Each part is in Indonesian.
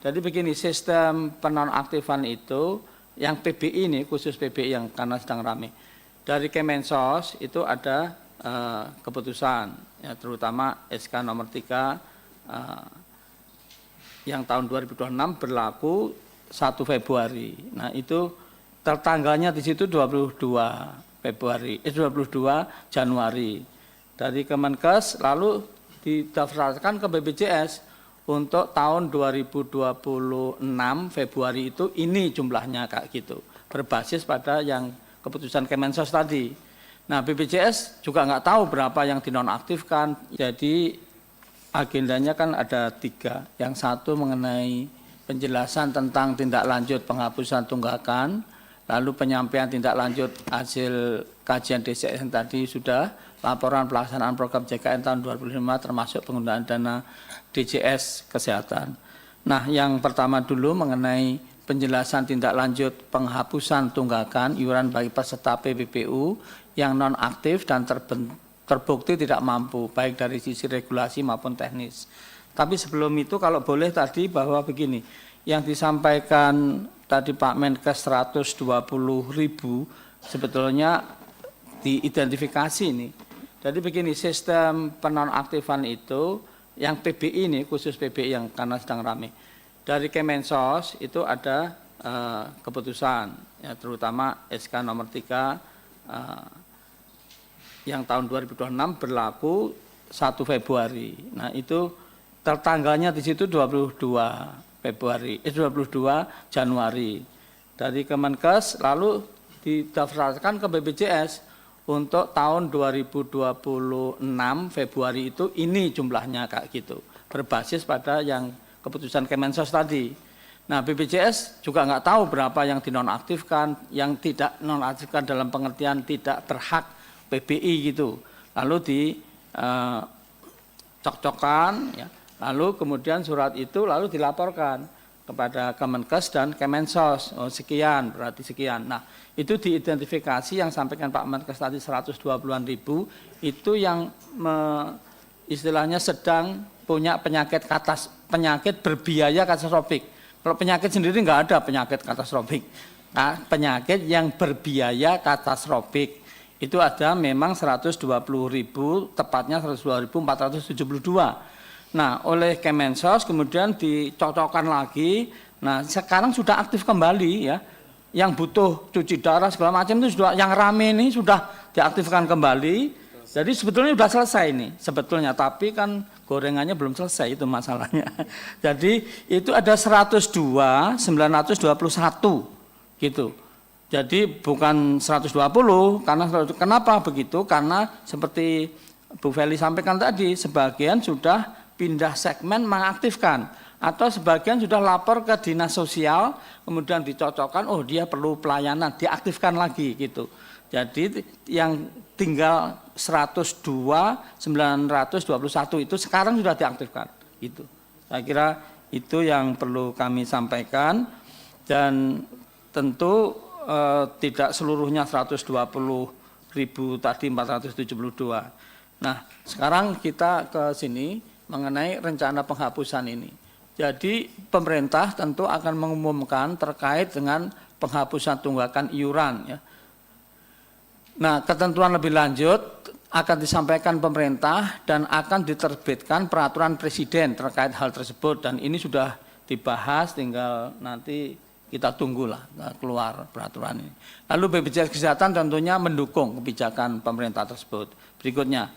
Jadi begini, sistem penonaktifan itu yang PBI ini, khusus PBI yang karena sedang rame. Dari Kemensos itu ada keputusan, ya, terutama SK nomor 3 yang tahun 2026 berlaku 1 Februari. Nah itu tertanggalnya di situ 22 Januari. Dari Kemenkes lalu didaftarkan ke BPJS untuk tahun 2026 Februari itu ini jumlahnya kayak gitu. Berbasis pada yang keputusan Kemensos tadi. Nah BPJS juga nggak tahu berapa yang dinonaktifkan. Jadi agendanya kan ada 3. Yang satu mengenai penjelasan tentang tindak lanjut penghapusan tunggakan. Lalu penyampaian tindak lanjut hasil kajian DCSN tadi sudah, laporan pelaksanaan program JKN tahun 2005 termasuk penggunaan dana DJS Kesehatan. Nah yang pertama dulu mengenai penjelasan tindak lanjut penghapusan tunggakan iuran bagi peserta PBPU yang nonaktif dan terbukti tidak mampu baik dari sisi regulasi maupun teknis. Tapi sebelum itu kalau boleh tadi bahwa begini, yang disampaikan tadi Pak Menkes 120.000 sebetulnya diidentifikasi ini. Jadi begini, sistem penonaktifan itu yang PBI ini, khusus PBI yang karena sedang rame. Dari Kemensos itu ada keputusan, ya, terutama SK nomor 3 yang tahun 2026 berlaku 1 Februari. Nah itu tertanggalnya di situ 22 Januari. Dari Kemenkes lalu didaftarkan ke BPJS untuk tahun 2026 Februari itu ini jumlahnya kayak gitu. Berbasis pada yang keputusan Kemensos tadi. Nah BPJS juga nggak tahu berapa yang dinonaktifkan, yang tidak nonaktifkan dalam pengertian tidak berhak PBI gitu. Lalu dicocokkan, ya. Lalu kemudian surat itu lalu dilaporkan kepada Kemenkes dan Kemensos. Oh, sekian, berarti sekian. Nah, itu diidentifikasi yang sampaikan Pak Menkes tadi 120-an ribu, itu yang istilahnya sedang punya penyakit berbiaya katastrofik. Kalau penyakit sendiri nggak ada penyakit katastrofik. Nah, penyakit yang berbiaya katastrofik itu ada memang 120.000, tepatnya 120.472. Nah, oleh Kemensos kemudian dicocokkan lagi. Nah, sekarang sudah aktif kembali ya. Yang butuh cuci darah segala macam itu sudah, yang rame ini sudah diaktifkan kembali. Jadi sebetulnya sudah selesai nih sebetulnya, tapi kan gorengannya belum selesai itu masalahnya. Jadi itu ada 102.921 gitu. Jadi bukan 120 karena kenapa begitu? Karena seperti Bu Feli sampaikan tadi, sebagian sudah pindah segmen mengaktifkan atau sebagian sudah lapor ke dinas sosial kemudian dicocokkan, oh dia perlu pelayanan, diaktifkan lagi gitu. Jadi yang tinggal 102.921 itu sekarang sudah diaktifkan gitu. Saya kira itu yang perlu kami sampaikan, dan tentu tidak seluruhnya 120.000 tadi 472. Nah sekarang kita ke sini mengenai rencana penghapusan ini. Jadi pemerintah tentu akan mengumumkan terkait dengan penghapusan tunggakan iuran ya. Nah, ketentuan lebih lanjut akan disampaikan pemerintah dan akan diterbitkan peraturan presiden terkait hal tersebut, dan ini sudah dibahas, tinggal nanti kita tunggulah keluar peraturan ini. Lalu BPJS Kesehatan tentunya mendukung kebijakan pemerintah tersebut. Berikutnya.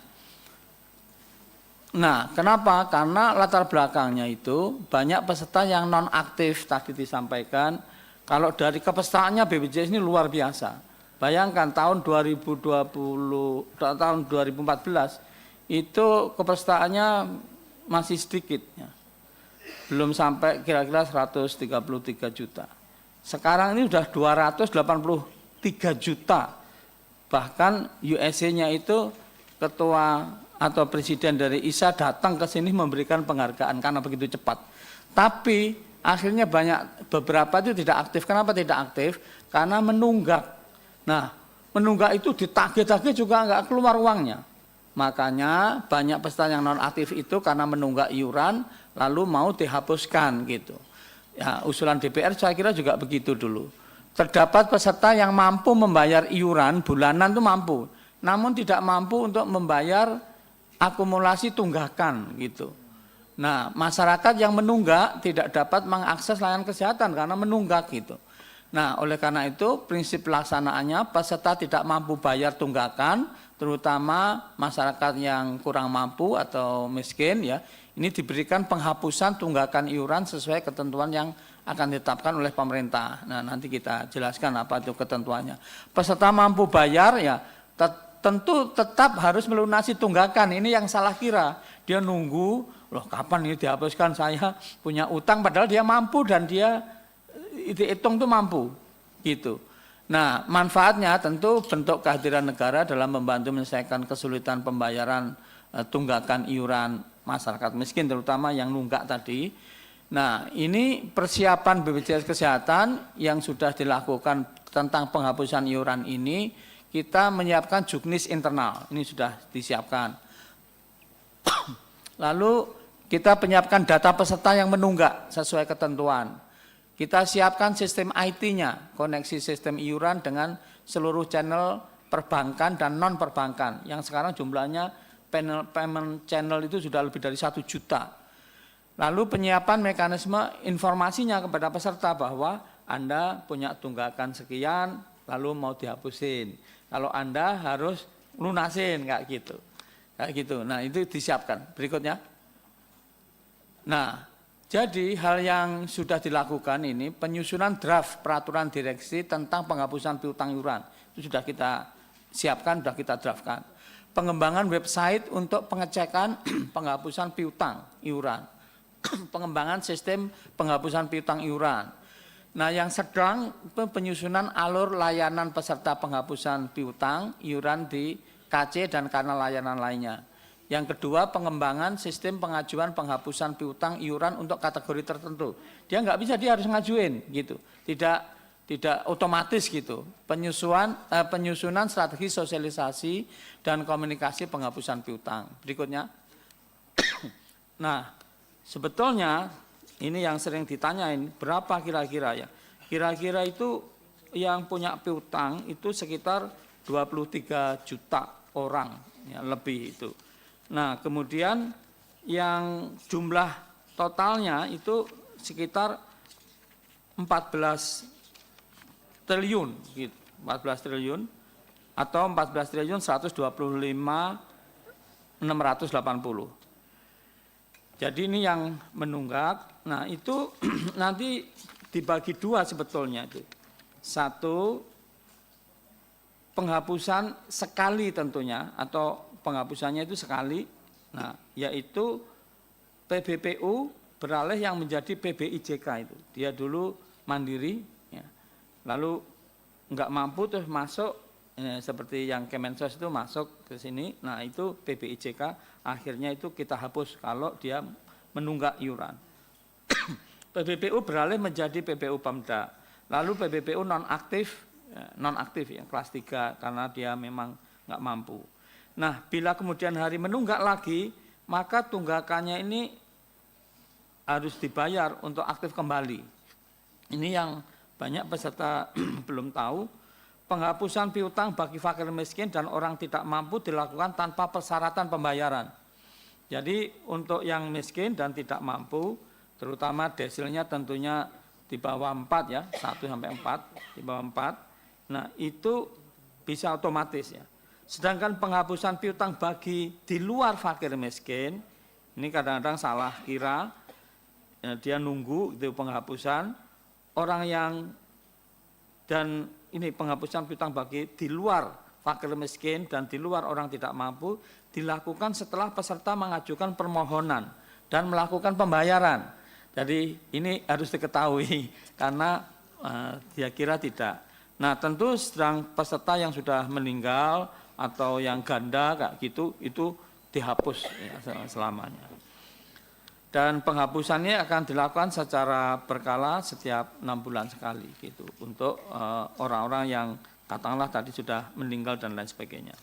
Nah, kenapa? Karena latar belakangnya itu banyak peserta yang nonaktif tadi disampaikan. Kalau dari kepesertaannya BPJS ini luar biasa. Bayangkan tahun 2014 itu kepesertaannya masih sedikit ya. Belum sampai kira-kira 133 juta. Sekarang ini sudah 283 juta. Bahkan USA-nya itu ketua atau presiden dari ISA datang ke sini memberikan penghargaan karena begitu cepat. Tapi akhirnya beberapa itu tidak aktif. Kenapa tidak aktif? Karena menunggak. Nah, menunggak itu ditagih-tagih juga nggak keluar uangnya. Makanya banyak peserta yang nonaktif itu karena menunggak iuran lalu mau dihapuskan gitu. Ya, usulan DPR saya kira juga begitu dulu. Terdapat peserta yang mampu membayar iuran bulanan itu mampu, namun tidak mampu untuk membayar akumulasi tunggakan gitu. Nah, masyarakat yang menunggak tidak dapat mengakses layanan kesehatan karena menunggak gitu. Nah, oleh karena itu prinsip pelaksanaannya peserta tidak mampu bayar tunggakan, terutama masyarakat yang kurang mampu atau miskin ya, ini diberikan penghapusan tunggakan iuran sesuai ketentuan yang akan ditetapkan oleh pemerintah. Nah, nanti kita jelaskan apa itu ketentuannya. Peserta mampu bayar ya tentu tetap harus melunasi tunggakan. Ini yang salah kira. Dia nunggu, loh kapan ini dihapuskan, saya punya utang padahal dia mampu dan dia dihitung itu mampu gitu. Nah, manfaatnya tentu bentuk kehadiran negara dalam membantu menyelesaikan kesulitan pembayaran tunggakan iuran masyarakat miskin terutama yang nunggak tadi. Nah, ini persiapan BPJS Kesehatan yang sudah dilakukan tentang penghapusan iuran ini, kita menyiapkan juknis internal, ini sudah disiapkan. Lalu kita menyiapkan data peserta yang menunggak sesuai ketentuan. Kita siapkan sistem IT-nya, koneksi sistem iuran dengan seluruh channel perbankan dan non-perbankan, yang sekarang jumlahnya payment channel itu sudah lebih dari 1 juta. Lalu penyiapan mekanisme informasinya kepada peserta bahwa Anda punya tunggakan sekian, lalu mau dihapusin. Kalau Anda harus lunasin, kayak gitu. Kayak gitu. Nah, itu disiapkan. Berikutnya. Nah, jadi hal yang sudah dilakukan ini penyusunan draft peraturan direksi tentang penghapusan piutang iuran. Itu sudah kita siapkan, sudah kita draftkan. Pengembangan website untuk pengecekan penghapusan piutang iuran. Pengembangan sistem penghapusan piutang iuran. Nah, yang sedang penyusunan alur layanan peserta penghapusan piutang iuran di KC dan kanal layanan lainnya. Yang kedua, pengembangan sistem pengajuan penghapusan piutang iuran untuk kategori tertentu. Dia nggak bisa, dia harus ngajuin gitu. Tidak otomatis gitu. Penyusunan strategi sosialisasi dan komunikasi penghapusan piutang. Berikutnya. Nah, sebetulnya ini yang sering ditanyain, berapa kira-kira ya? Kira-kira itu yang punya piutang itu sekitar 23 juta orang, ya, lebih itu. Nah, kemudian yang jumlah totalnya itu sekitar 14 triliun, gitu. 14 triliun atau 14 triliun 125.680. Jadi ini yang menunggak. Nah, itu nanti dibagi dua sebetulnya itu. Satu, penghapusan sekali tentunya atau penghapusannya itu sekali. Nah, yaitu PBPU beralih yang menjadi PBIJK itu. Dia dulu mandiri, ya. Lalu enggak mampu terus masuk, seperti yang Kemensos itu masuk ke sini. Nah, itu PBIJK akhirnya itu kita hapus kalau dia menunggak iuran. PBPU beralih menjadi PPU Pemda. Lalu PBPU nonaktif ya, kelas 3 karena dia memang enggak mampu. Nah, bila kemudian hari menunggak lagi, maka tunggakannya ini harus dibayar untuk aktif kembali. Ini yang banyak peserta belum tahu. Penghapusan piutang bagi fakir miskin dan orang tidak mampu dilakukan tanpa persyaratan pembayaran. Jadi untuk yang miskin dan tidak mampu, terutama desilnya tentunya di bawah 4 ya, 1 sampai 4, di bawah 4. Nah, itu bisa otomatis ya. Sedangkan penghapusan piutang bagi di luar fakir miskin, ini kadang-kadang salah kira, ya, dia nunggu itu penghapusan, orang yang, dan ini penghapusan piutang bagi di luar fakir miskin dan di luar orang tidak mampu, dilakukan setelah peserta mengajukan permohonan dan melakukan pembayaran. Jadi ini harus diketahui, karena dia kira tidak. Nah, tentu sedang peserta yang sudah meninggal, atau yang ganda kayak gitu itu dihapus ya, selamanya. Dan penghapusannya akan dilakukan secara berkala setiap 6 bulan sekali gitu untuk orang-orang yang katakanlah tadi sudah meninggal dan lain sebagainya.